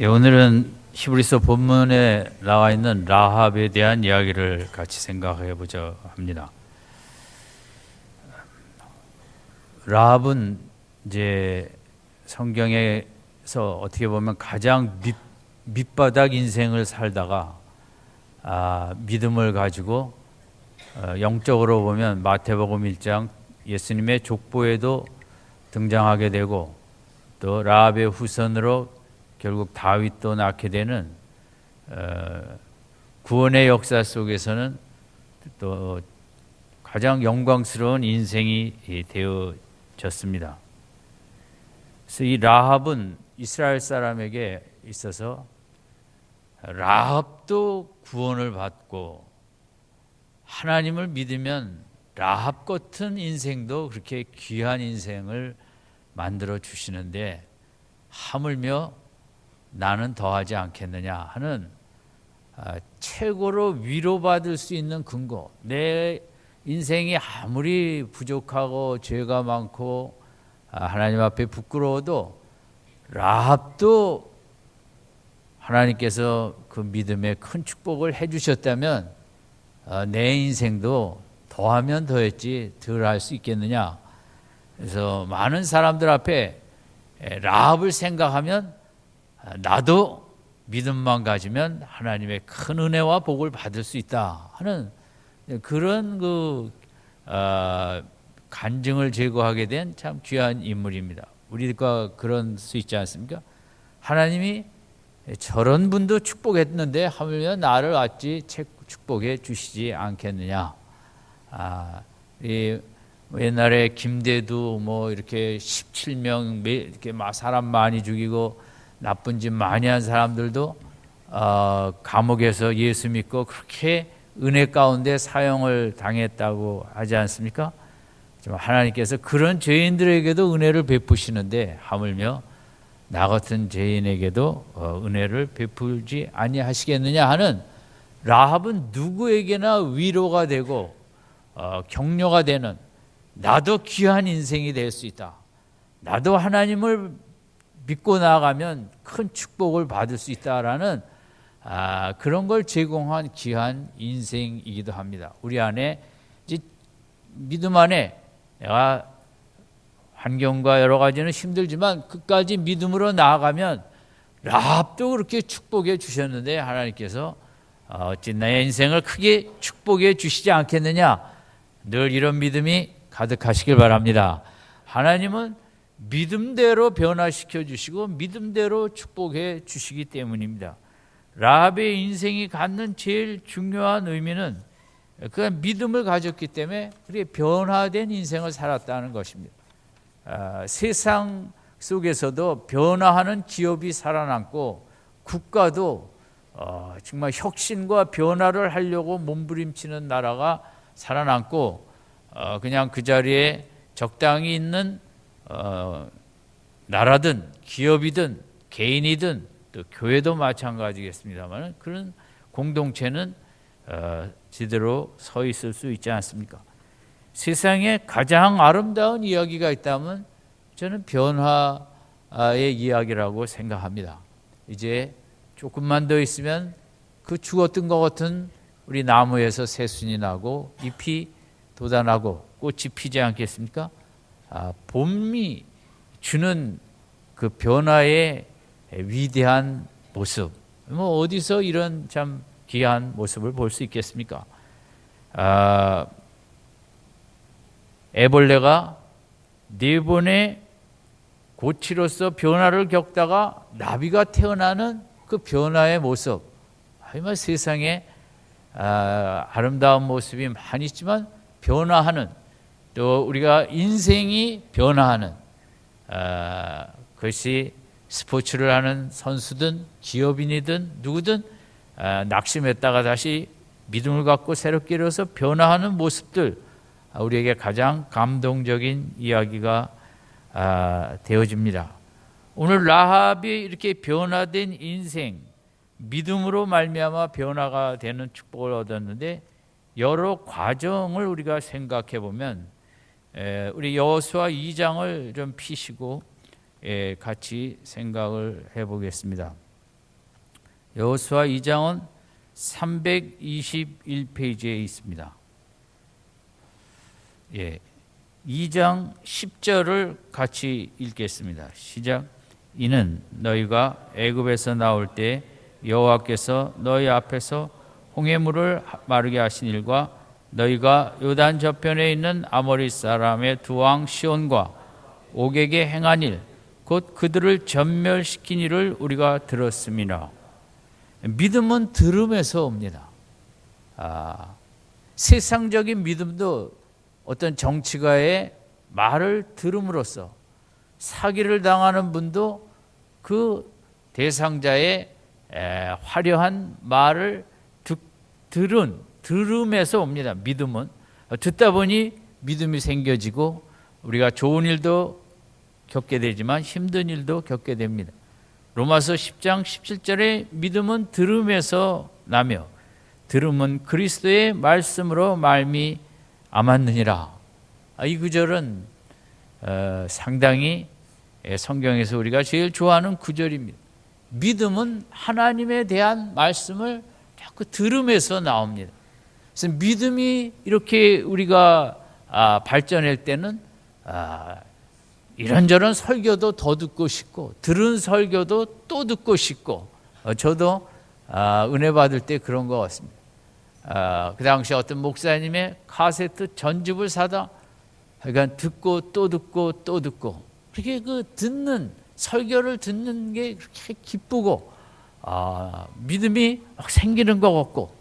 예, 오늘은 히브리서 본문에 나와 있는 라합에 대한 이야기를 같이 생각해 보자 합니다. 라합은 이제 성경에서 어떻게 보면 가장 밑바닥 인생을 살다가 믿음을 가지고 영적으로 보면 마태복음 1장 예수님의 족보에도 등장하게 되고, 또 라합의 후손으로 결국 다윗도 낳게 되는 구원의 역사 속에서는 또 가장 영광스러운 인생이 되어졌습니다. 그래서 이 라합은 이스라엘 사람에게 있어서 라합도 구원을 받고, 하나님을 믿으면 라합 같은 인생도 그렇게 귀한 인생을 만들어 주시는데 하물며 나는 더하지 않겠느냐 하는 최고로 위로받을 수 있는 근거, 내 인생이 아무리 부족하고 죄가 많고 하나님 앞에 부끄러워도 라합도 하나님께서 그 믿음에 큰 축복을 해주셨다면 내 인생도 더하면 더했지 덜 할 수 있겠느냐. 그래서 많은 사람들 앞에 라합을 생각하면 나도 믿음만 가지면 하나님의 큰 은혜와 복을 받을 수 있다 하는 그런 간증을 제거하게 된 참 귀한 인물입니다. 우리가 그런 수 있지 않습니까? 하나님이 저런 분도 축복했는데 하물며 나를 어찌 축복해 주시지 않겠느냐. 옛날에 김대두 이렇게 17명 이렇게 사람 많이 죽이고 나쁜 짓 많이 한 사람들도 감옥에서 예수 믿고 그렇게 은혜 가운데 사형을 당했다고 하지 않습니까? 하나님께서 그런 죄인들에게도 은혜를 베푸시는데 하물며 나 같은 죄인에게도 은혜를 베풀지 아니하시겠느냐 하는, 라합은 누구에게나 위로가 되고 격려가 되는, 나도 귀한 인생이 될 수 있다, 나도 하나님을 믿고 나아가면 큰 축복을 받을 수 있다라는 그런 걸 제공한 귀한 인생이기도 합니다. 우리 안에 이제 믿음 안에 내가 환경과 여러 가지는 힘들지만 끝까지 믿음으로 나아가면 라합도 그렇게 축복해 주셨는데 하나님께서 어찌 나의 인생을 크게 축복해 주시지 않겠느냐. 늘 이런 믿음이 가득하시길 바랍니다. 하나님은 믿음대로 변화시켜 주시고 믿음대로 축복해 주시기 때문입니다. 라합의 인생이 갖는 제일 중요한 의미는 그 믿음을 가졌기 때문에 그렇게 변화된 인생을 살았다는 것입니다. 세상 속에서도 변화하는 기업이 살아남고, 국가도 정말 혁신과 변화를 하려고 몸부림치는 나라가 살아남고, 그냥 그 자리에 적당히 있는 나라든 기업이든 개인이든 또 교회도 마찬가지겠습니다만 그런 공동체는 제대로 서 있을 수 있지 않습니까? 세상에 가장 아름다운 이야기가 있다면 저는 변화의 이야기라고 생각합니다. 이제 조금만 더 있으면 그 죽었던 것 같은 우리 나무에서 새순이 나고 잎이 돋아나고 꽃이 피지 않겠습니까? 봄이 주는 그 변화의 위대한 모습, 어디서 이런 참 귀한 모습을 볼 수 있겠습니까? 애벌레가 네 번의 고치로서 변화를 겪다가 나비가 태어나는 그 변화의 모습, 정말 세상에 아름다운 모습이 많이 있지만 변화하는, 또 우리가 인생이 변화하는 그것이 스포츠를 하는 선수든 기업인이든 누구든 낙심했다가 다시 믿음을 갖고 새롭게 일어서 변화하는 모습들, 우리에게 가장 감동적인 이야기가 되어집니다. 오늘 라합이 이렇게 변화된 인생, 믿음으로 말미암아 변화가 되는 축복을 얻었는데 여러 과정을 우리가 생각해 보면 우리 여호수아 2장을 좀 피시고 같이 생각을 해보겠습니다. 여호수아 2장은 321페이지에 있습니다. 2장 10절을 같이 읽겠습니다. 시작. 이는 너희가 애굽에서 나올 때 여호와께서 너희 앞에서 홍해물을 마르게 하신 일과 너희가 요단 저편에 있는 아모리 사람의 두 왕 시온과 옥에게 행한 일, 곧 그들을 전멸시킨 일을 우리가 들었음이라. 믿음은 들음에서 옵니다. 세상적인 믿음도 어떤 정치가의 말을 들음으로써, 사기를 당하는 분도 그 대상자의 화려한 말을 들음에서 옵니다. 믿음은 듣다 보니 믿음이 생겨지고 우리가 좋은 일도 겪게 되지만 힘든 일도 겪게 됩니다. 로마서 10장 17절에 믿음은 들음에서 나며 들음은 그리스도의 말씀으로 말미암았느니라. 이 구절은 상당히 성경에서 우리가 제일 좋아하는 구절입니다. 믿음은 하나님에 대한 말씀을 자꾸 들음에서 나옵니다. 그래서 믿음이 이렇게 우리가 발전할 때는 이런저런 설교도 더 듣고 싶고 들은 설교도 또 듣고 싶고 저도 은혜 받을 때 그런 것 같습니다. 그 당시 어떤 목사님의 카세트 전집을 사다 그러니까 듣고 또 듣고 또 듣고 그렇게 그 듣는 설교를 듣는 게 그렇게 기쁘고 믿음이 막 생기는 것 같고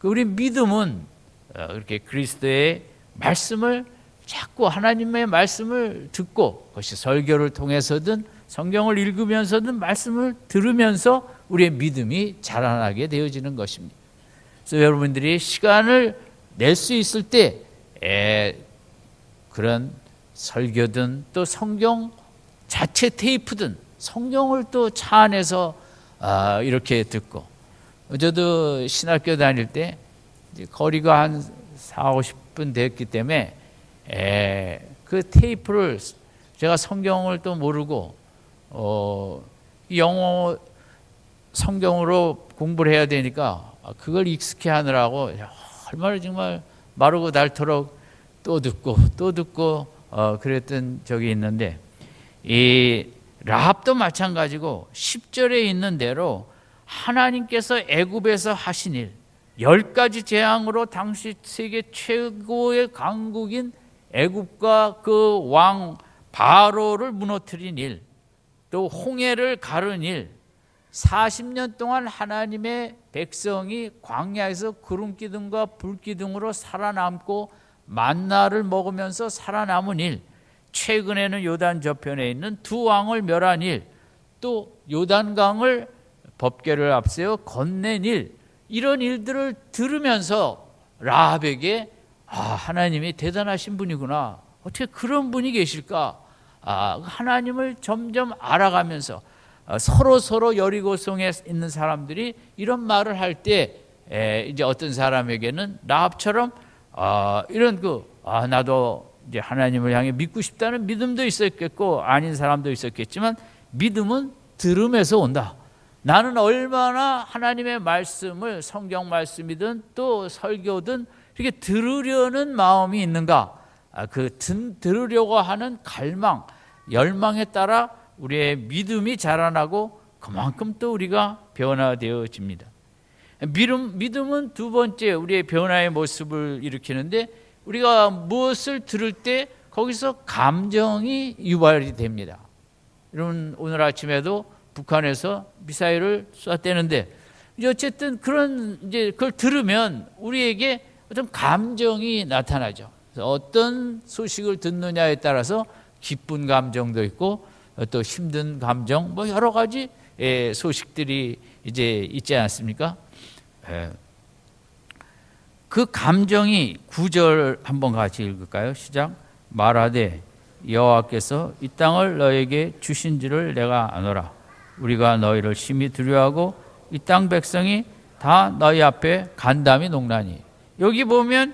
우리 믿음은 그렇게 그리스도의 말씀을 자꾸 하나님의 말씀을 듣고 그것이 설교를 통해서든 성경을 읽으면서든 말씀을 들으면서 우리의 믿음이 자라나게 되어지는 것입니다. 그래서 여러분들이 시간을 낼 수 있을 때 그런 설교든 또 성경 자체 테이프든 성경을 또 차 안에서 이렇게 듣고 저도 신학교 다닐 때 거리가 한 40-50분 됐기 때문에 그 테이프를 제가 성경을 또 모르고 영어 성경으로 공부를 해야 되니까 그걸 익숙해 하느라고 얼마나 정말 마르고 닳도록 또 듣고 그랬던 적이 있는데 이 라합도 마찬가지고 10절에 있는 대로 하나님께서 애굽에서 하신 일 10가지 재앙으로 당시 세계 최고의 강국인 애굽과 그 왕 바로를 무너뜨린 일, 또 홍해를 가른 일, 40년 동안 하나님의 백성이 광야에서 구름기둥과 불기둥으로 살아남고 만나를 먹으면서 살아남은 일, 최근에는 요단 저편에 있는 두 왕을 멸한 일, 또 요단강을 법궤를 앞세워 건넨 일, 이런 일들을 들으면서 라합에게 하나님이 대단하신 분이구나. 어떻게 그런 분이 계실까? 하나님을 점점 알아가면서 서로 여리고성에 있는 사람들이 이런 말을 할 때 이제 어떤 사람에게는 라합처럼 이런 나도 이제 하나님을 향해 믿고 싶다는 믿음도 있었겠고 아닌 사람도 있었겠지만 믿음은 들음에서 온다. 나는 얼마나 하나님의 말씀을 성경 말씀이든 또 설교든 이렇게 들으려는 마음이 있는가? 들으려고 하는 갈망, 열망에 따라 우리의 믿음이 자라나고 그만큼 또 우리가 변화되어집니다. 믿음은 두 번째 우리의 변화의 모습을 일으키는데 우리가 무엇을 들을 때 거기서 감정이 유발이 됩니다. 여러분 오늘 아침에도 북한에서 미사일을 쐈대는데 어쨌든 그걸 들으면 우리에게 어떤 감정이 나타나죠. 어떤 소식을 듣느냐에 따라서 기쁜 감정도 있고 또 힘든 감정, 여러 가지 소식들이 이제 있지 않습니까? 그 감정이 9절 한번 같이 읽을까요? 시작. 말하되 여호와께서 이 땅을 너에게 주신지를 내가 아노라. 우리가 너희를 심히 두려워하고 이 땅 백성이 다 너희 앞에 간담이 농나니. 여기 보면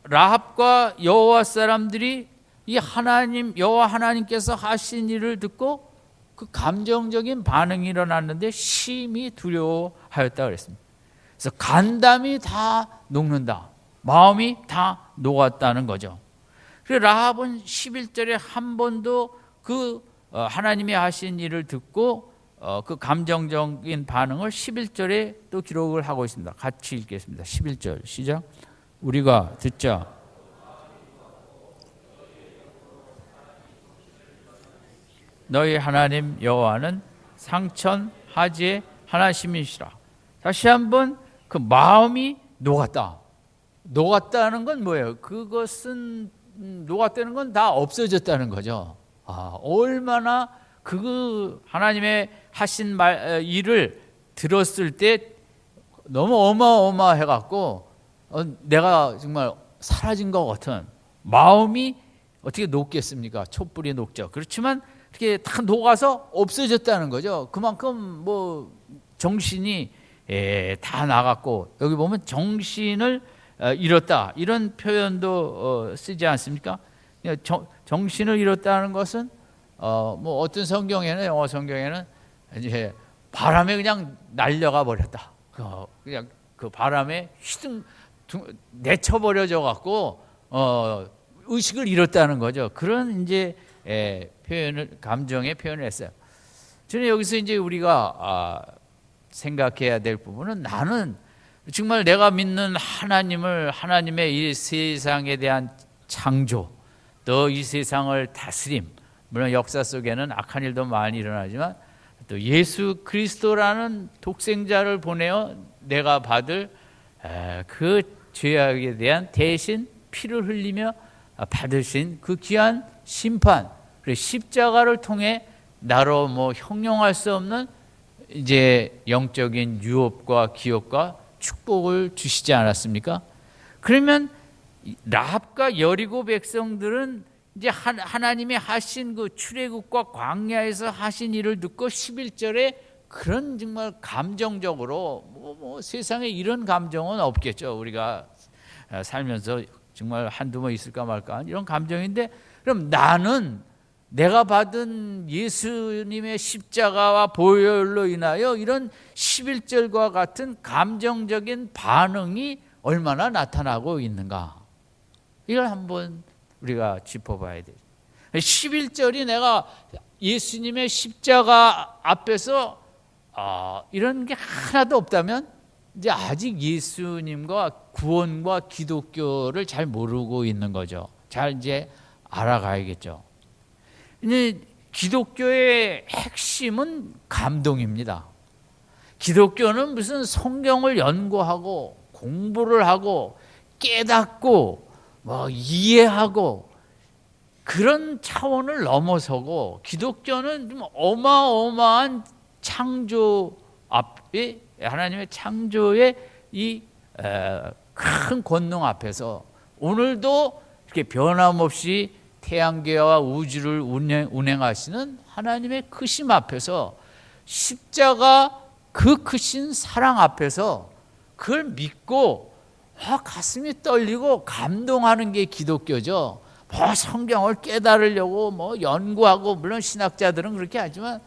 라합과 여호와 사람들이 이 하나님 여호와 하나님께서 하신 일을 듣고 그 감정적인 반응이 일어났는데 심히 두려워하였다 그랬습니다. 그래서 간담이 다 녹는다. 마음이 다 녹았다는 거죠. 그래서 라합은 11절에 한 번도 그 하나님이 하신 일을 듣고 그 감정적인 반응을 11절에 또 기록을 하고 있습니다. 같이 읽겠습니다. 11절 시작. 우리가 듣자. 너희 하나님 여호와는 상천하지의 하나님이시라. 다시 한번 그 마음이 녹았다. 녹았다는 건 뭐예요? 그것은 녹았다는 건 다 없어졌다는 거죠. 얼마나 그 하나님의 하신 일을 들었을 때 너무 어마어마해갖고 내가 정말 사라진 것 같은 마음이 어떻게 녹겠습니까? 촛불이 녹죠. 그렇지만 이렇게 다 녹아서 없어졌다는 거죠. 그만큼 뭐 정신이 다 나갔고, 여기 보면 정신을 잃었다 이런 표현도 쓰지 않습니까? 정신을 잃었다는 것은 뭐 어떤 성경에는, 영어 성경에는 이제 바람에 그냥 날려가 버렸다. 그냥 그 바람에 휘둥 내쳐버려져 갖고 의식을 잃었다는 거죠. 그런 이제 표현을, 감정의 표현을 했어요. 저는 여기서 이제 우리가 생각해야 될 부분은, 나는 정말 내가 믿는 하나님을, 하나님의 이 세상에 대한 창조, 또 이 세상을 다스림, 물론 역사 속에는 악한 일도 많이 일어나지만 또 예수 그리스도라는 독생자를 보내어 내가 받을 그 죄악에 대한 대신 피를 흘리며 받으신 그 귀한 심판, 그리고 십자가를 통해 나로 뭐 형용할 수 없는 이제 영적인 유업과 기업과 축복을 주시지 않았습니까? 그러면 라합과 여리고 백성들은 이제 하나님이 하신 그 출애굽과 광야에서 하신 일을 듣고 11절에 그런 정말 감정적으로 뭐 세상에 이런 감정은 없겠죠. 우리가 살면서 정말 한두 번 있을까 말까 이런 감정인데, 그럼 나는 내가 받은 예수님의 십자가와 보혈로 인하여 이런 11절과 같은 감정적인 반응이 얼마나 나타나고 있는가, 이걸 한번 우리가 짚어봐야 돼요. 11절이 내가 예수님의 십자가 앞에서 이런 게 하나도 없다면 이제 아직 예수님과 구원과 기독교를 잘 모르고 있는 거죠. 잘 이제 알아가야겠죠. 이제 기독교의 핵심은 감동입니다. 기독교는 무슨 성경을 연구하고 공부를 하고 깨닫고 뭐 이해하고 그런 차원을 넘어서고, 기독교는 좀 어마어마한 창조 앞에, 하나님의 창조의 이 큰 권능 앞에서 오늘도 이렇게 변함없이 태양계와 우주를 운행하시는 하나님의 크심 앞에서, 십자가 그 크신 사랑 앞에서 그걸 믿고 가슴이 떨리고 감동하는 게 기독교죠. 뭐 성경을 깨달으려고 뭐 연구하고, 물론 신학자들은 그렇게 하지만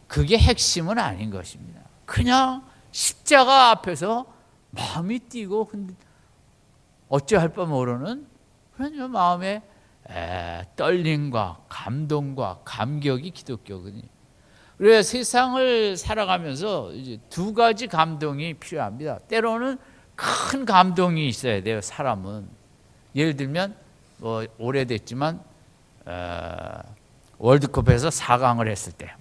그게 핵심은 아닌 것입니다. 그냥 십자가 앞에서 마음이 뛰고 어찌할 바 모르는 그런 마음의 떨림과 감동과 감격이 기독교거든요. 그래서 세상을 살아가면서 이제 두 가지 감동이 필요합니다. 때로는 큰 감동이 있어야 돼요. 사람은 예를 들면 뭐 오래됐지만 월드컵에서 4강을 했을 때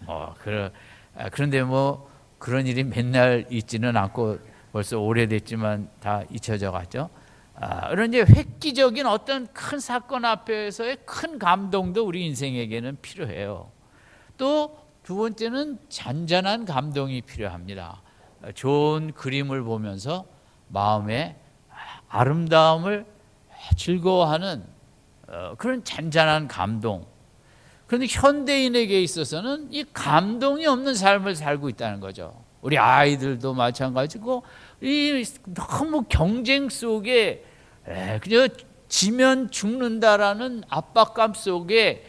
그런데 뭐 그런 일이 맨날 있지는 않고 벌써 오래됐지만 다 잊혀져 갔죠. 그런 이제 획기적인 어떤 큰 사건 앞에서의 큰 감동도 우리 인생에게는 필요해요. 또 두 번째는 잔잔한 감동이 필요합니다. 좋은 그림을 보면서 마음의 아름다움을 즐거워하는 그런 잔잔한 감동. 그런데 현대인에게 있어서는 이 감동이 없는 삶을 살고 있다는 거죠. 우리 아이들도 마찬가지고, 이 너무 경쟁 속에 그저 지면 죽는다라는 압박감 속에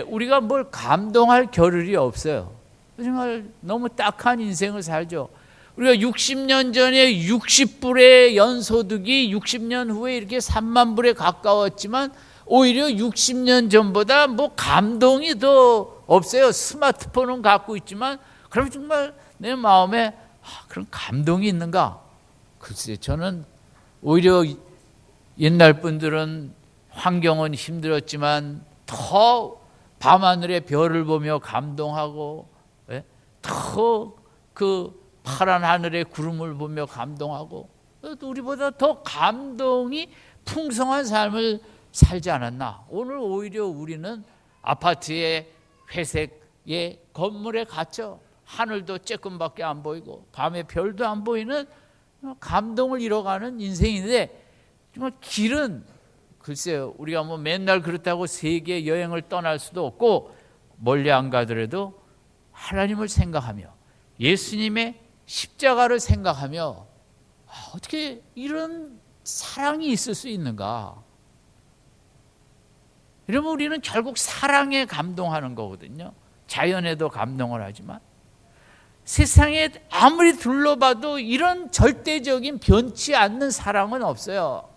우리가 뭘 감동할 겨를이 없어요. 정말 너무 딱한 인생을 살죠. 우리가 60년 전에 60불의 연소득이 60년 후에 이렇게 3만 불에 가까웠지만 오히려 60년 전보다 뭐 감동이 더 없어요. 스마트폰은 갖고 있지만 그럼 정말 내 마음에 그런 감동이 있는가? 글쎄, 저는 오히려 옛날 분들은 환경은 힘들었지만 더 밤하늘의 별을 보며 감동하고, 더 그 파란 하늘의 구름을 보며 감동하고, 우리보다 더 감동이 풍성한 삶을 살지 않았나? 오늘 오히려 우리는 아파트의 회색의 건물에 갇혀 하늘도 쬐끔밖에 안 보이고 밤에 별도 안 보이는 감동을 잃어가는 인생인데, 정말 길은 글쎄요, 우리가 뭐 맨날 그렇다고 세계 여행을 떠날 수도 없고 멀리 안 가더라도 하나님을 생각하며 예수님의 십자가를 생각하며 어떻게 이런 사랑이 있을 수 있는가? 이러면 우리는 결국 사랑에 감동하는 거거든요. 자연에도 감동을 하지만 세상에 아무리 둘러봐도 이런 절대적인 변치 않는 사랑은 없어요.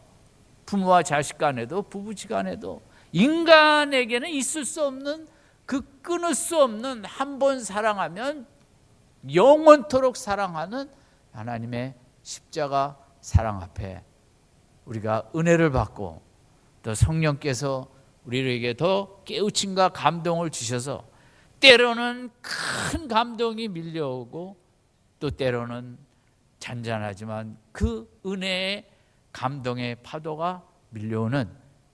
부모와 자식 간에도 부부지간에도 인간에게는 있을 수 없는, 그 끊을 수 없는, 한 번 사랑하면 영원토록 사랑하는 하나님의 십자가 사랑 앞에 우리가 은혜를 받고 또 성령께서 우리에게 더 깨우침과 감동을 주셔서 때로는 큰 감동이 밀려오고 또 때로는 잔잔하지만 그 은혜의 감동의 파도가 밀려오는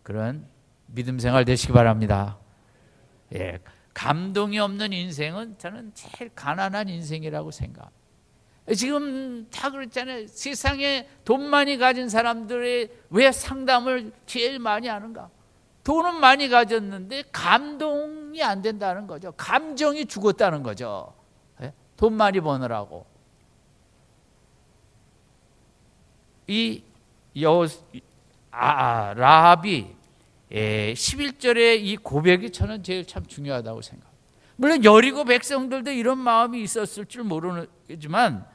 그런 믿음 생활 되시기 바랍니다. 예, 감동이 없는 인생은 저는 제일 가난한 인생이라고 생각합니다. 지금 다 그렇잖아요. 세상에 돈 많이 가진 사람들이 왜 상담을 제일 많이 하는가? 돈은 많이 가졌는데 감동이 안 된다는 거죠. 감정이 죽었다는 거죠. 예? 돈 많이 버느라고. 이 라합이 11절에 이 고백이 저는 제일 참 중요하다고 생각합니다. 물론 여리고 백성들도 이런 마음이 있었을 줄 모르지만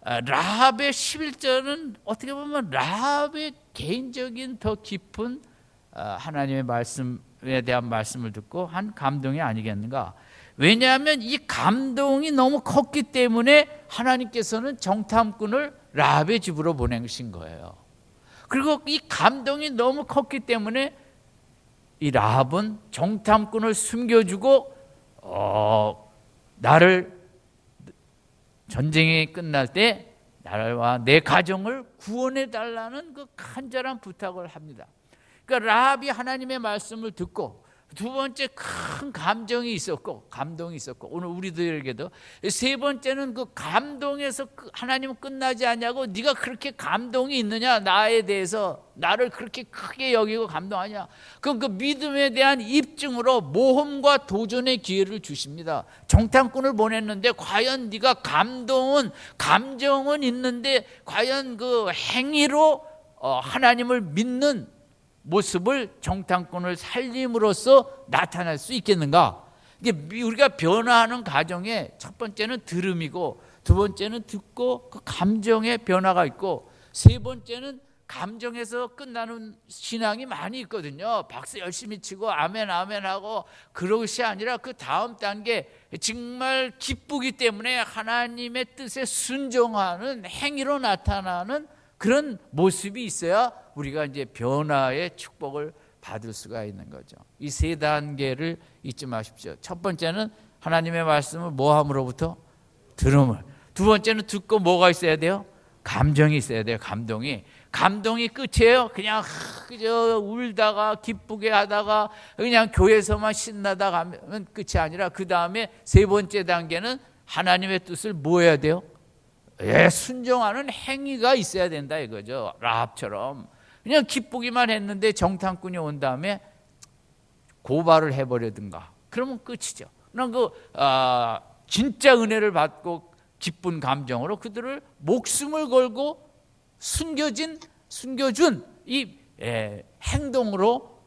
라합의 11절은 어떻게 보면 라합의 개인적인 더 깊은 하나님의 말씀에 대한 말씀을 듣고 한 감동이 아니겠는가? 왜냐하면 이 감동이 너무 컸기 때문에 하나님께서는 정탐꾼을 라합의 집으로 보내신 거예요. 그리고 이 감동이 너무 컸기 때문에 이 라합은 정탐꾼을 숨겨주고 나를 전쟁이 끝날 때 나와 내 가정을 구원해 달라는 그 간절한 부탁을 합니다. 그러니까 라합이 하나님의 말씀을 듣고 두 번째 큰 감정이 있었고 감동이 있었고 오늘 우리들에게도 세 번째는 그 감동에서 하나님은 끝나지 않냐고 네가 그렇게 감동이 있느냐 나에 대해서 나를 그렇게 크게 여기고 감동하냐 그럼 그 믿음에 대한 입증으로 모험과 도전의 기회를 주십니다. 정탐꾼을 보냈는데 과연 네가 감정은 있는데 과연 그 행위로 하나님을 믿는 모습을 정탐꾼을 살림으로써 나타날 수 있겠는가? 이게 우리가 변화하는 과정에 첫 번째는 들음이고 두 번째는 듣고 그 감정의 변화가 있고 세 번째는 감정에서 끝나는 신앙이 많이 있거든요. 박수 열심히 치고 아멘 아멘 하고 그것이 아니라 그 다음 단계 정말 기쁘기 때문에 하나님의 뜻에 순종하는 행위로 나타나는 그런 모습이 있어야 우리가 이제 변화의 축복을 받을 수가 있는 거죠. 이 세 단계를 잊지 마십시오. 첫 번째는 하나님의 말씀을 뭐함으로부터? 들음을. 두 번째는 듣고 뭐가 있어야 돼요? 감정이 있어야 돼요. 감동이 끝이에요. 그냥 그저 울다가 기쁘게 하다가 그냥 교회에서만 신나다 가면 끝이 아니라 그 다음에 세 번째 단계는 하나님의 뜻을 뭐 해야 돼요? 순종하는 행위가 있어야 된다 이거죠. 라합처럼 그냥 기쁘기만 했는데 정탐꾼이 온 다음에 고발을 해버리든가 그러면 끝이죠. 그럼 진짜 은혜를 받고 기쁜 감정으로 그들을 목숨을 걸고 숨겨준 이 행동으로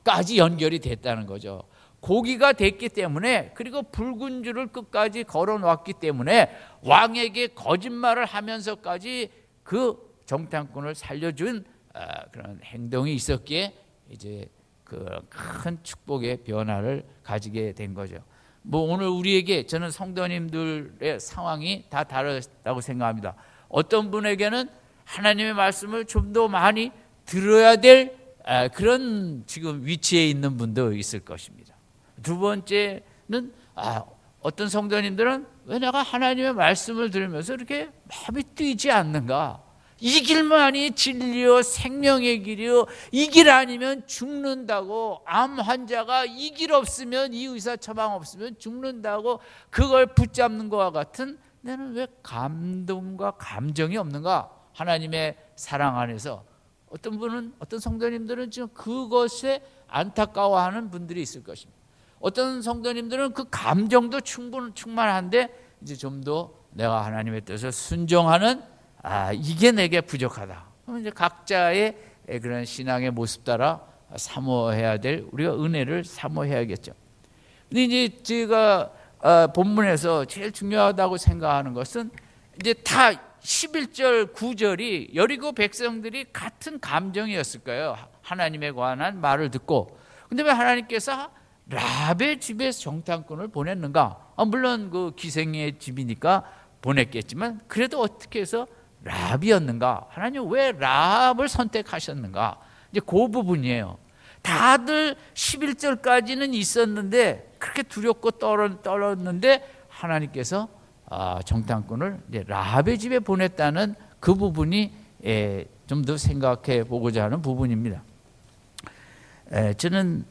까지 연결이 됐다는 거죠. 고기가 됐기 때문에, 그리고 붉은 줄을 끝까지 걸어 놓았기 때문에 왕에게 거짓말을 하면서까지 그 정탐꾼을 살려준 그런 행동이 있었기에 이제 그 큰 축복의 변화를 가지게 된 거죠. 뭐 오늘 우리에게, 저는 성도님들의 상황이 다 다르다고 생각합니다. 어떤 분에게는 하나님의 말씀을 좀 더 많이 들어야 될 그런 지금 위치에 있는 분도 있을 것입니다. 두 번째는 어떤 성도님들은 왜 내가 하나님의 말씀을 들으면서 이렇게 마음이 뛰지 않는가? 이 길만이 진리요 생명의 길이요, 이 길 아니면 죽는다고, 암 환자가 이 길 없으면, 이 의사 처방 없으면 죽는다고 그걸 붙잡는 것과 같은, 나는 왜 감동과 감정이 없는가? 하나님의 사랑 안에서. 어떤 분은, 어떤 성도님들은 지금 그것에 안타까워하는 분들이 있을 것입니다. 어떤 성도님들은 그 감정도 충만한데 이제 좀 더 내가 하나님의 뜻을 순종하는, 이게 내게 부족하다. 그럼 이제 각자의 그런 신앙의 모습 따라 사모해야 될, 우리가 은혜를 사모해야겠죠. 근데 이제 제가 본문에서 제일 중요하다고 생각하는 것은, 이제 다 11절 9절이 여리고 백성들이 같은 감정이었을 거예요. 하나님에 관한 말을 듣고. 근데 왜 하나님께서 라합의 집에서 정탐꾼을 보냈는가? 물론 그 기생의 집이니까 보냈겠지만, 그래도 어떻게 해서 라합이었는가? 하나님 왜 라합을 선택하셨는가? 이제 그 부분이에요. 다들 11절까지는 있었는데, 그렇게 두렵고 떨었는데 하나님께서 정탐꾼을 이제 라합의 집에 보냈다는 그 부분이 좀 더 생각해 보고자 하는 부분입니다. 저는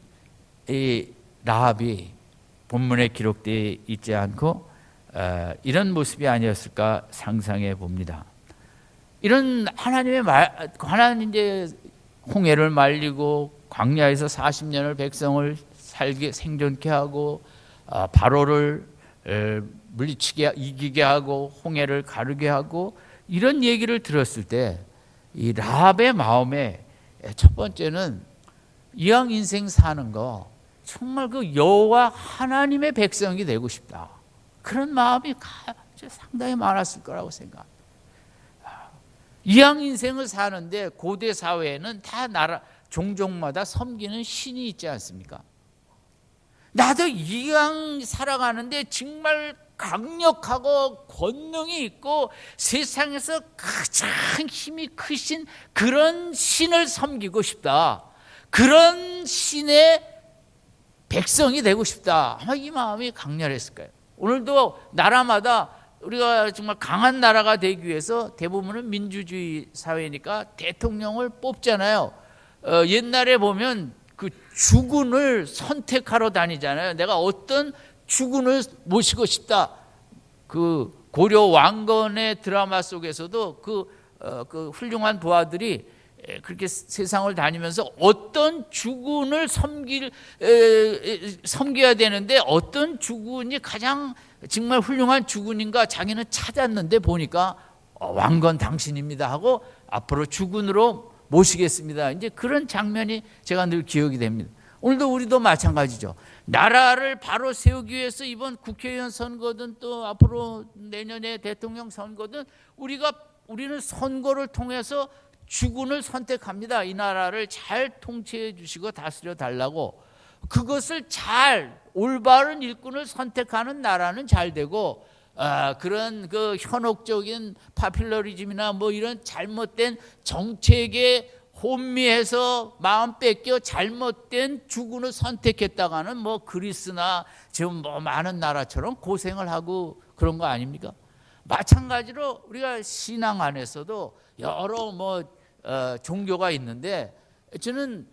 이 라합이 본문에 기록되어 있지 않고 이런 모습이 아니었을까 상상해 봅니다. 이런 하나님의 하나님 이제 홍해를 말리고 광야에서 40년을 백성을 생존케 하고 바로를 물리치게 이기게 하고 홍해를 가르게 하고, 이런 얘기를 들었을 때 이 라합의 마음에 첫 번째는 이왕 인생 사는 거 정말 그 여호와 하나님의 백성이 되고 싶다, 그런 마음이 상당히 많았을 거라고 생각합니다. 이왕 인생을 사는데 고대 사회에는 다 나라 종족마다 섬기는 신이 있지 않습니까? 나도 이왕 살아가는데 정말 강력하고 권능이 있고 세상에서 가장 힘이 크신 그런 신을 섬기고 싶다, 그런 신의 백성이 되고 싶다, 아마 이 마음이 강렬했을 거예요. 오늘도 나라마다 우리가 정말 강한 나라가 되기 위해서 대부분은 민주주의 사회니까 대통령을 뽑잖아요. 옛날에 보면 그 주군을 선택하러 다니잖아요. 내가 어떤 주군을 모시고 싶다. 그 고려 왕건의 드라마 속에서도 그 훌륭한 부하들이 그렇게 세상을 다니면서 어떤 주군을 섬겨야 되는데 어떤 주군이 가장 정말 훌륭한 주군인가 자기는 찾았는데 보니까 왕건 당신입니다 하고 앞으로 주군으로 모시겠습니다. 이제 그런 장면이 제가 늘 기억이 됩니다. 오늘도 우리도 마찬가지죠. 나라를 바로 세우기 위해서 이번 국회의원 선거든 또 앞으로 내년에 대통령 선거든 우리는 선거를 통해서 주군을 선택합니다. 이 나라를 잘 통치해 주시고 다스려 달라고. 그것을 잘 올바른 일꾼을 선택하는 나라는 잘 되고, 그런 그 현혹적인 파퓰러리즘이나 뭐 이런 잘못된 정책에 혼미해서 마음 뺏겨 잘못된 주군을 선택했다가는 뭐 그리스나 지금 뭐 많은 나라처럼 고생을 하고 그런 거 아닙니까? 마찬가지로 우리가 신앙 안에서도 여러 종교가 있는데, 저는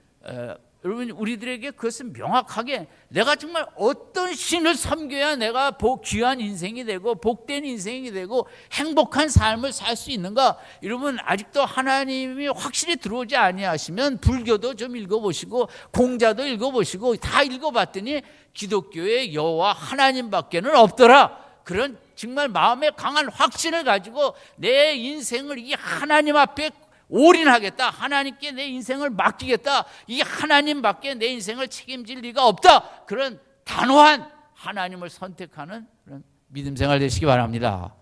여러분 우리들에게 그것은 명확하게 내가 정말 어떤 신을 섬겨야 내가 귀한 인생이 되고 복된 인생이 되고 행복한 삶을 살 수 있는가? 여러분 아직도 하나님이 확실히 들어오지 아니하시면 불교도 좀 읽어보시고 공자도 읽어보시고 다 읽어봤더니 기독교의 여호와 하나님밖에는 없더라. 그런 정말 마음에 강한 확신을 가지고 내 인생을 이 하나님 앞에 올인하겠다. 하나님께 내 인생을 맡기겠다. 이 하나님밖에 내 인생을 책임질 리가 없다. 그런 단호한 하나님을 선택하는 그런 믿음 생활 되시기 바랍니다.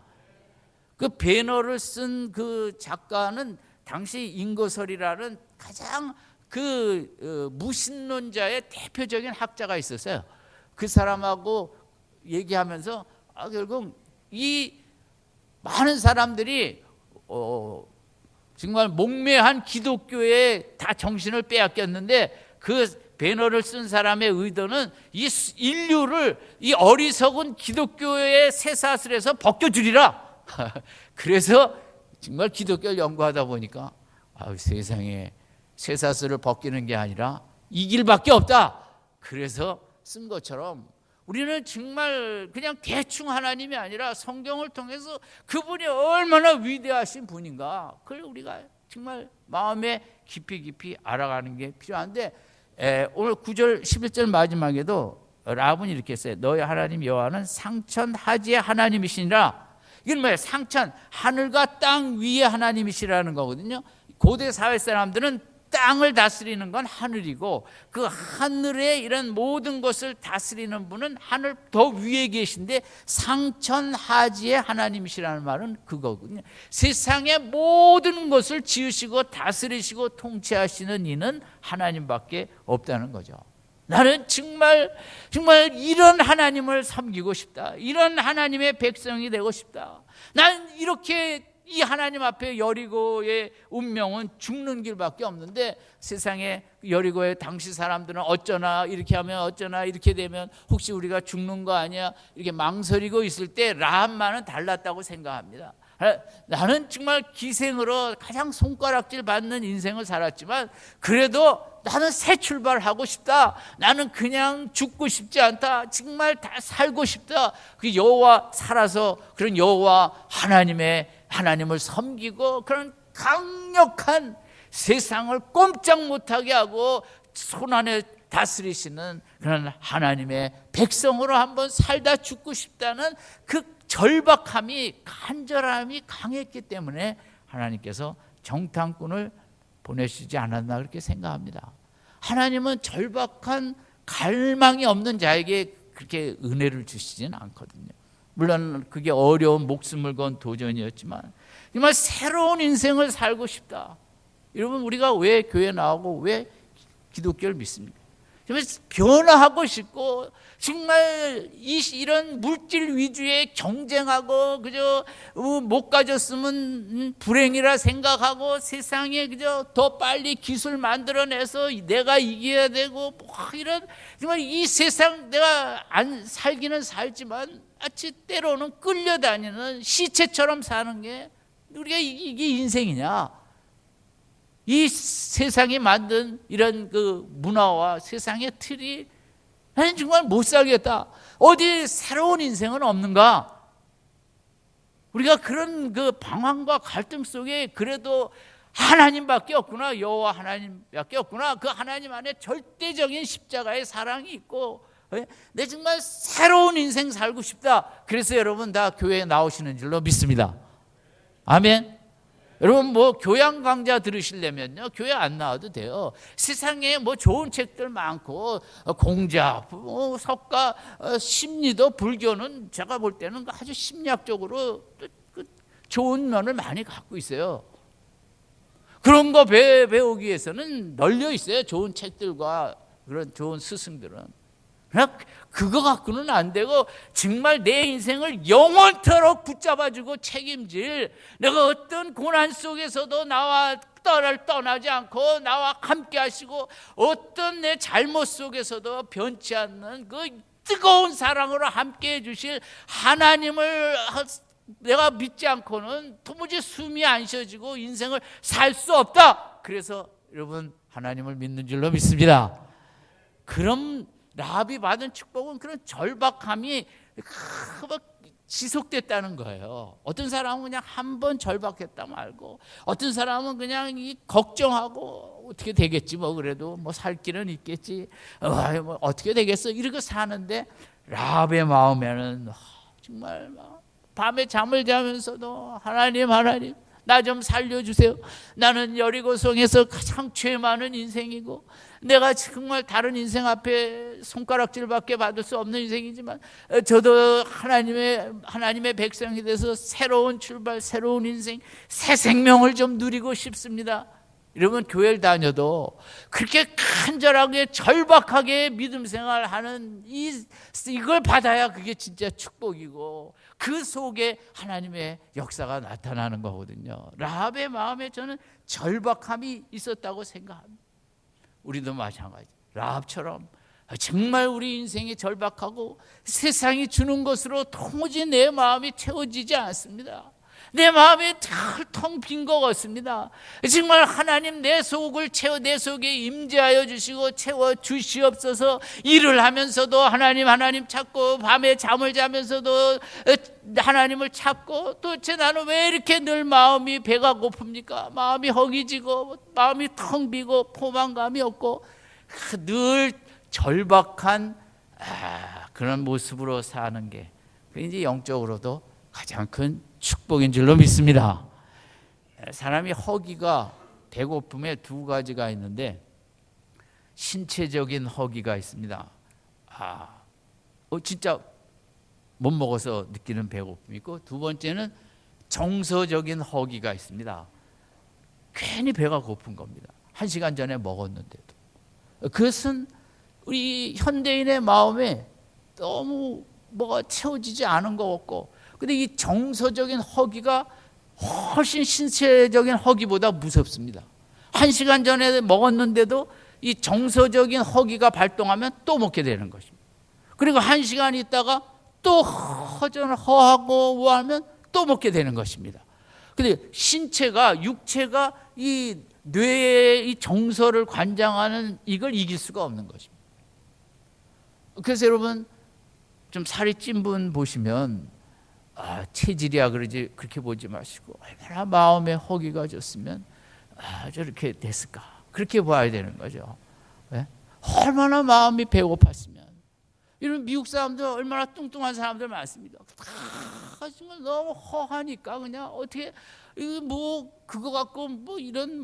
그 배너를 쓴 그 작가는 당시 인거설이라는 가장 그 무신론자의 대표적인 학자가 있었어요. 그 사람하고 얘기하면서 결국 이 많은 사람들이 정말 목매한 기독교에 다 정신을 빼앗겼는데 그 배너를 쓴 사람의 의도는 이 인류를 이 어리석은 기독교의 쇠사슬에서 벗겨주리라. 그래서 정말 기독교를 연구하다 보니까 세상에 쇠사슬을 벗기는 게 아니라 이 길밖에 없다. 그래서 쓴 것처럼 우리는 정말 그냥 대충 하나님이 아니라 성경을 통해서 그분이 얼마나 위대하신 분인가, 그걸 우리가 정말 마음에 깊이 알아가는 게 필요한데, 오늘 9절 11절 마지막에도 라합은 이렇게 했어요. 너희 하나님 여호와는 상천 하지의 하나님이시니라. 이건 뭐예요? 상천, 하늘과 땅 위의 하나님이시라는 거거든요. 고대 사회 사람들은 땅을 다스리는 건 하늘이고 그 하늘의 이런 모든 것을 다스리는 분은 하늘 더 위에 계신데 상천하지의 하나님이시라는 말은 그거거든요. 세상의 모든 것을 지으시고 다스리시고 통치하시는 이는 하나님밖에 없다는 거죠. 나는 정말 이런 하나님을 섬기고 싶다. 이런 하나님의 백성이 되고 싶다. 난 이렇게 이 하나님 앞에 여리고의 운명은 죽는 길밖에 없는데, 세상에 여리고의 당시 사람들은 어쩌나 이렇게 하면 어쩌나 이렇게 되면 혹시 우리가 죽는 거 아니야 이렇게 망설이고 있을 때 라합만은 달랐다고 생각합니다. 나는 정말 기생으로 가장 손가락질 받는 인생을 살았지만 그래도 나는 새 출발하고 싶다. 나는 그냥 죽고 싶지 않다. 정말 다 살고 싶다. 그 여호와 살아서 그런 여호와 하나님을 섬기고 그런 강력한 세상을 꼼짝 못하게 하고 손안에 다스리시는 그런 하나님의 백성으로 한번 살다 죽고 싶다는 그 절박함이, 간절함이 강했기 때문에 하나님께서 정탐꾼을 보내시지 않았나 그렇게 생각합니다. 하나님은 절박한 갈망이 없는 자에게 그렇게 은혜를 주시지는 않거든요. 물론 그게 어려운 목숨을 건 도전이었지만 정말 새로운 인생을 살고 싶다. 여러분, 우리가 왜 교회 나오고 왜 기독교를 믿습니까? 정말 변화하고 싶고 정말 이런 물질 위주의 경쟁하고 그저 못 가졌으면 불행이라 생각하고 세상에 그저 더 빨리 기술 만들어내서 내가 이겨야 되고 이런, 정말 이 세상 내가 안 살기는 살지만 마치 때로는 끌려다니는 시체처럼 사는 게 우리가 이게 인생이냐? 이 세상이 만든 이런 그 문화와 세상의 틀이 나는 정말 못 살겠다. 어디 새로운 인생은 없는가? 우리가 그런 그 방황과 갈등 속에 그래도 하나님밖에 없구나, 여호와 하나님밖에 없구나. 그 하나님 안에 절대적인 십자가의 사랑이 있고 내 정말 새로운 인생 살고 싶다. 그래서 여러분 다 교회에 나오시는 줄로 믿습니다. 아멘. 여러분 교양 강좌 들으시려면요 교회 안 나와도 돼요. 세상에 좋은 책들 많고 공자, 석가, 심리도, 불교는 제가 볼 때는 아주 심리학적으로 좋은 면을 많이 갖고 있어요. 그런 거 배우기 위해서는 널려 있어요. 좋은 책들과 그런 좋은 스승들은. 그거 갖고는 안 되고 정말 내 인생을 영원토록 붙잡아주고 책임질, 내가 어떤 고난 속에서도 나와 떠나지 않고 나와 함께 하시고 어떤 내 잘못 속에서도 변치 않는 그 뜨거운 사랑으로 함께 해주실 하나님을 내가 믿지 않고는 도무지 숨이 안 쉬어지고 인생을 살 수 없다. 그래서 여러분 하나님을 믿는 줄로 믿습니다. 그럼 라합이 받은 축복은 그런 절박함이 지속됐다는 거예요. 어떤 사람은 그냥 한 번 절박했다 말고, 어떤 사람은 그냥 걱정하고 어떻게 되겠지, 그래도 살 길은 있겠지, 어떻게 되겠어, 이렇게 사는데 라합의 마음에는 정말 밤에 잠을 자면서도 하나님 나 좀 살려주세요. 나는 여리고성에서 가장 죄 많은 인생이고 내가 정말 다른 인생 앞에 손가락질밖에 받을 수 없는 인생이지만 저도 하나님의 백성이 돼서 새로운 출발, 새로운 인생, 새 생명을 좀 누리고 싶습니다. 여러분, 교회를 다녀도 그렇게 간절하게 절박하게 믿음 생활하는 이걸 받아야 그게 진짜 축복이고 그 속에 하나님의 역사가 나타나는 거거든요. 라합의 마음에 저는 절박함이 있었다고 생각합니다. 우리도 마찬가지. 라합처럼 정말 우리 인생이 절박하고 세상이 주는 것으로 도무지 내 마음이 채워지지 않습니다. 내 마음이 텅 빈 것 같습니다. 정말 하나님 내 속을 내 속에 임재하여 주시고 채워 주시옵소서. 일을 하면서도 하나님 찾고 밤에 잠을 자면서도 하나님을 찾고 도대체 나는 왜 이렇게 늘 마음이 배가 고픕니까? 마음이 허기지고 마음이 텅 비고 포만감이 없고 늘 절박한 그런 모습으로 사는 게 이제 영적으로도 가장 큰 축복인 줄로 믿습니다. 사람이 허기가 배고픔에 두 가지가 있는데 신체적인 허기가 있습니다. 진짜 못 먹어서 느끼는 배고픔이 있고 두 번째는 정서적인 허기가 있습니다. 괜히 배가 고픈 겁니다. 1시간 전에 먹었는데도. 그것은 우리 현대인의 마음에 너무 뭐가 채워지지 않은 것 같고 근데 이 정서적인 허기가 훨씬 신체적인 허기보다 무섭습니다. 1시간 전에 먹었는데도 이 정서적인 허기가 발동하면 또 먹게 되는 것입니다. 그리고 1시간 있다가 또 허하고 우하면 또 먹게 되는 것입니다. 근데 육체가 이 뇌의 이 정서를 관장하는 이걸 이길 수가 없는 것입니다. 그래서 여러분 좀 살이 찐 분 보시면 체질이야 그러지 그렇게 보지 마시고 얼마나 마음에 허기가 졌으면 저렇게 됐을까 그렇게 봐야 되는 거죠. 네? 얼마나 마음이 배고팠으면. 이런 미국 사람들 얼마나 뚱뚱한 사람들 많습니다. 정말 너무 허하니까 그냥 어떻게 그거 갖고 이런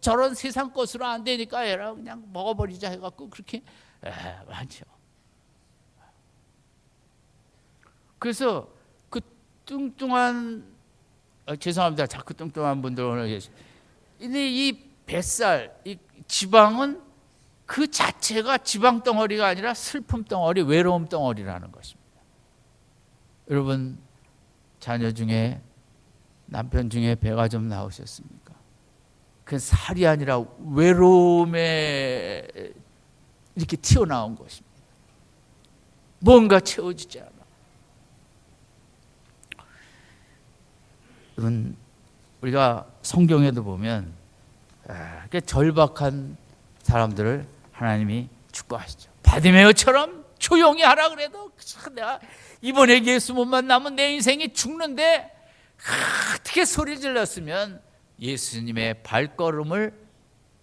저런 세상 것으로 안 되니까 해라 그냥 먹어버리자 해갖고 그렇게 많죠. 그래서 그 뚱뚱한 죄송합니다. 자꾸 뚱뚱한 분들 오늘 계시. 근데 이 뱃살, 이 지방은 그 자체가 지방 덩어리가 아니라 슬픔 덩어리, 외로움 덩어리라는 것입니다. 여러분 자녀 중에 남편 중에 배가 좀 나오셨습니까? 그 살이 아니라 외로움에 이렇게 튀어나온 것입니다. 뭔가 채워지지 않아. 여러분 우리가 성경에도 보면 절박한 사람들을 하나님이 축복하시죠. 바디메오처럼 조용히 하라 그래도 내가 이번에 예수 못 만나면 내 인생이 죽는데 어떻게 소리 질렀으면 예수님의 발걸음을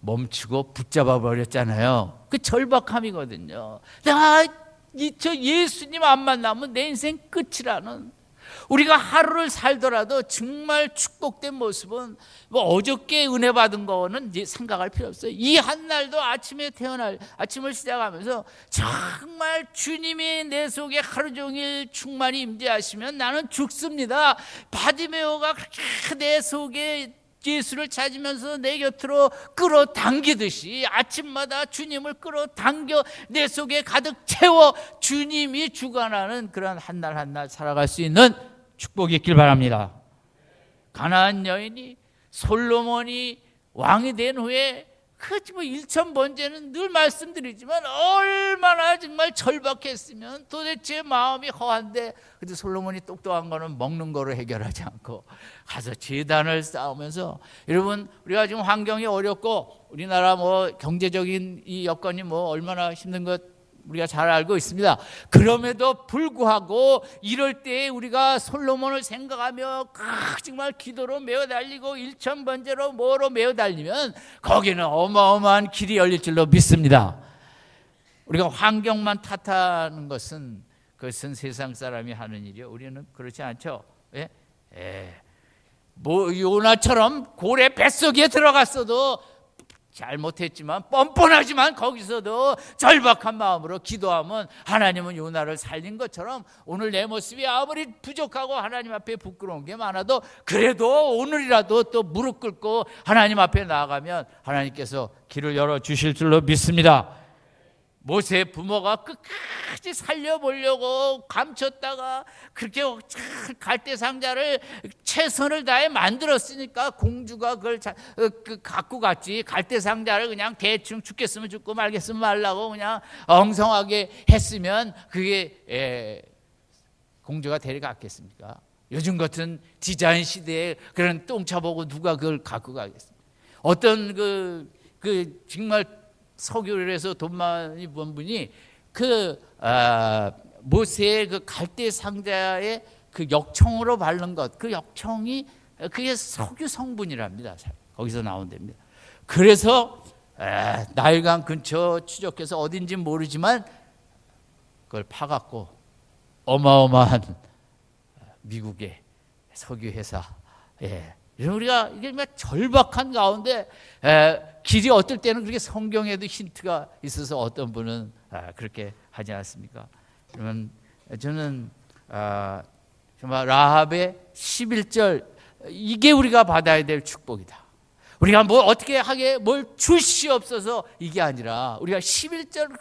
멈추고 붙잡아 버렸잖아요. 그 절박함이거든요. 내가 저 예수님 안 만나면 내 인생 끝이라는. 우리가 하루를 살더라도 정말 축복된 모습은 어저께 은혜 받은 거는 이제 생각할 필요 없어요. 이 한날도 아침을 시작하면서 정말 주님이 내 속에 하루 종일 충만히 임재하시면 나는 죽습니다. 바디메오가 그렇게 내 속에 예수를 찾으면서 내 곁으로 끌어당기듯이 아침마다 주님을 끌어당겨 내 속에 가득 채워 주님이 주관하는 그런 한날 한날 살아갈 수 있는 축복이 있길 바랍니다. 가나안 여인이 솔로몬이 왕이 된 후에 그 1,000번째는 늘 말씀드리지만 얼마나 정말 절박했으면 도대체 마음이 허한데 근데 솔로몬이 똑똑한 거는 먹는 거로 해결하지 않고 가서 제단을 쌓으면서 여러분 우리가 지금 환경이 어렵고 우리나라 경제적인 이 여건이 얼마나 힘든 것 우리가 잘 알고 있습니다. 그럼에도 불구하고 이럴 때 우리가 솔로몬을 생각하며 정말 기도로 메어 달리고 1,000번째로 뭐로 메어 달리면 거기는 어마어마한 길이 열릴 줄로 믿습니다. 우리가 환경만 탓하는 그것은 세상 사람이 하는 일이요. 우리는 그렇지 않죠. 뭐 요나처럼 고래 뱃속에 들어갔어도 잘못했지만 뻔뻔하지만 거기서도 절박한 마음으로 기도하면 하나님은 요나를 살린 것처럼 오늘 내 모습이 아무리 부족하고 하나님 앞에 부끄러운 게 많아도 그래도 오늘이라도 또 무릎 꿇고 하나님 앞에 나아가면 하나님께서 길을 열어주실 줄로 믿습니다. 모세 부모가 끝까지 살려보려고 감췄다가 그렇게 갈대 상자를 최선을 다해 만들었으니까 공주가 그걸 갖고 갔지. 갈대 상자를 그냥 대충 죽겠으면 죽고 말겠으면 말라고 그냥 엉성하게 했으면 그게 공주가 데려갔겠습니까? 요즘 같은 디자인 시대에 그런 똥차 보고 누가 그걸 갖고 가겠습니까? 어떤 정말 석유를 해서 돈 많이 번 분이 모세의 그 갈대 상자에 그 역청으로 바른 것, 그 역청이 그게 석유 성분이랍니다. 거기서 나온답니다. 그래서 나일강 근처 추적해서 어딘지 모르지만 그걸 파갖고 어마어마한 미국의 석유 회사, 우리가 이게 절박한 가운데 길이 어떨 때는 그렇게 성경에도 힌트가 있어서 어떤 분은 그렇게 하지 않습니까? 그러면 저는 정말 라합의 11절 이게 우리가 받아야 될 축복이다. 우리가 뭐 어떻게 하게 뭘 주시옵소서 이게 아니라 우리가 11절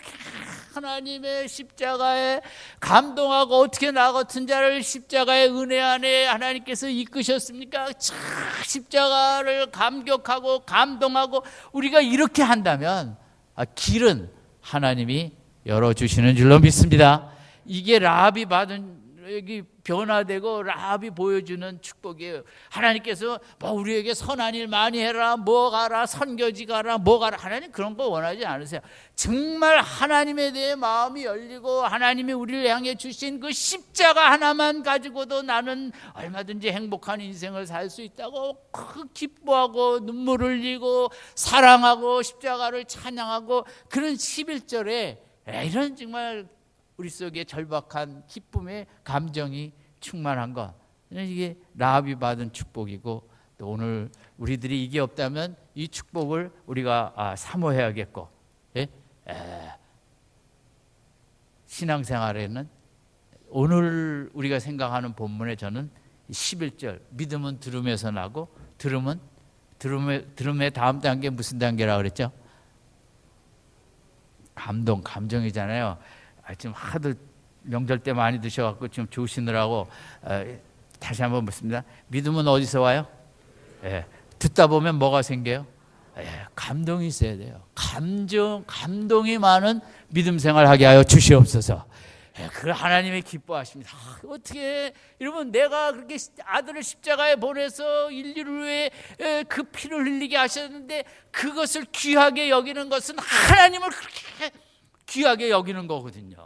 하나님의 십자가에 감동하고 어떻게 나 같은 자를 십자가의 은혜 안에 하나님께서 이끄셨습니까? 십자가를 감격하고 감동하고 우리가 이렇게 한다면 길은 하나님이 열어주시는 줄로 믿습니다. 이게 라합이 받은 여기 변화되고 라합이 보여주는 축복이에요. 하나님께서 뭐 우리에게 선한 일 많이 해라, 뭐 가라, 선교지 가라, 뭐 가라. 하나님 그런 거 원하지 않으세요. 정말 하나님에 대해 마음이 열리고 하나님이 우리를 향해 주신 그 십자가 하나만 가지고도 나는 얼마든지 행복한 인생을 살 수 있다고 기뻐하고 눈물 흘리고 사랑하고 십자가를 찬양하고 그런 11절에 이런 정말 우리 속에 절박한 기쁨의 감정이 충만한 것, 이게 라합이 받은 축복이고 또 오늘 우리들이 이게 없다면 이 축복을 우리가 사모해야겠고, 신앙생활에는 오늘 우리가 생각하는 본문에 저는 11절 믿음은 들음에서 나고 들음의 다음 단계 무슨 단계라고 그랬죠? 감정이잖아요. 지금 하도 명절 때 많이 드셔갖고 지금 조시느라고 다시 한번 묻습니다. 믿음은 어디서 와요? 듣다 보면 뭐가 생겨요? 감동이 있어야 돼요. 감동이 많은 믿음 생활하게 하여 주시옵소서. 그 하나님이 기뻐하십니다. 어떻게 이러면 내가 그렇게 아들을 십자가에 보내서 인류를 위해 그 피를 흘리게 하셨는데 그것을 귀하게 여기는 것은 하나님을 그렇게 귀하게 여기는 거거든요.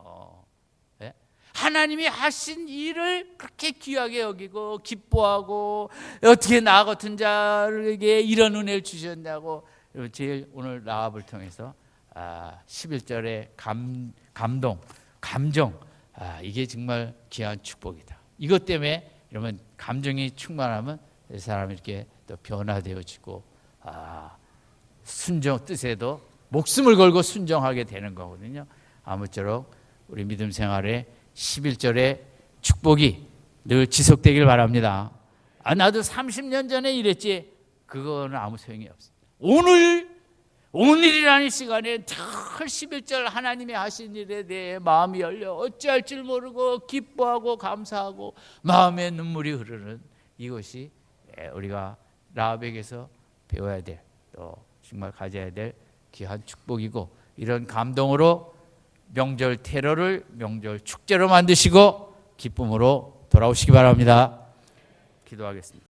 하나님이 하신 일을 그렇게 귀하게 여기고 기뻐하고 어떻게 나 같은 자에게 이런 은혜를 주셨냐고 제일 오늘 라합을 통해서 11절의 감정 이게 정말 귀한 축복이다. 이것 때문에 이러면 감정이 충만하면 사람이 이렇게 또 변화되어지고 순종 뜻에도 목숨을 걸고 순종하게 되는 거거든요. 아무쪼록 우리 믿음 생활에 11절의 축복이 늘 지속되길 바랍니다. 나도 30년 전에 이랬지. 그거는 아무 소용이 없습니다. 오늘이라는 시간에 늘 11절 하나님이 하신 일에 대해 마음이 열려 어찌할 줄 모르고 기뻐하고 감사하고 마음에 눈물이 흐르는 이것이 우리가 라합에게서 배워야 될 또 정말 가져야 될 귀한 축복이고 이런 감동으로 명절 테러를 명절 축제로 만드시고 기쁨으로 돌아오시기 바랍니다. 기도하겠습니다.